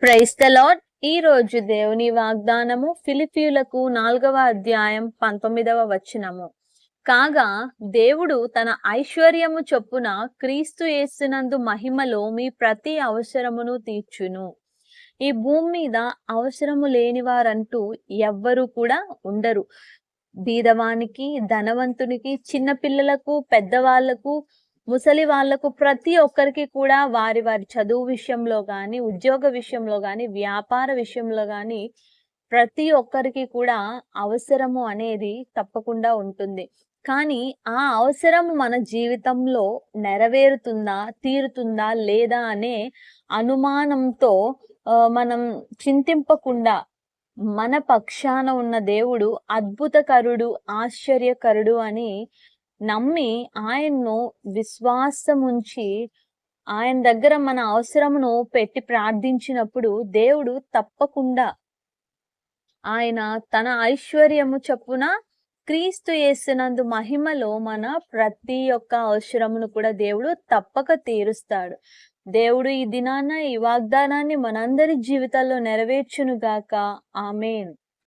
Praise the lord. ఈ రోజు దేవుని వాగ్దానము ఫిలిప్పీయులకు 4వ అధ్యాయం 19వ వచనము. కాగా దేవుడు తన ఐశ్వర్యము చొప్పున క్రీస్తు యేసునందు మహిమలో మీ ప్రతి అవసరమును తీర్చును. ఈ భూమి మీద అవసరము లేని వారంటూ ఎవ్వరూ కూడా ఉండరు. బీదవానికి, ధనవంతునికి, చిన్న పిల్లలకు, పెద్దవాళ్లకు, ముసలి వాళ్లకు ప్రతి ఒక్కరికి కూడా వారి వారి చదువు విషయంలో గాని, ఉద్యోగ విషయంలో గాని, వ్యాపార విషయంలో గాని ప్రతి ఒక్కరికి కూడా అవసరము అనేది తప్పకుండా ఉంటుంది. కానీ ఆ అవసరము మన జీవితంలో నెరవేరుతుందా, తీరుతుందా లేదా అనే అనుమానంతో మనం చింతింపకుండా మన పక్షాన ఉన్న దేవుడు అద్భుతకరుడు, ఆశ్చర్యకరుడు అని నమ్మి ఆయన్ను విశ్వాసముంచి ఆయన దగ్గర మన అవసరమును పెట్టి ప్రార్థించినప్పుడు దేవుడు తప్పకుండా ఆయన తన ఐశ్వర్యము చొప్పున క్రీస్తు యేసునందు మహిమలో మన ప్రతి ఒక్క అవసరమును కూడా దేవుడు తప్పక తీరుస్తాడు. దేవుడు ఈ దినాన ఈ వాగ్దానాన్ని మనందరి జీవితాల్లో నెరవేర్చును గాక. ఆమేన్.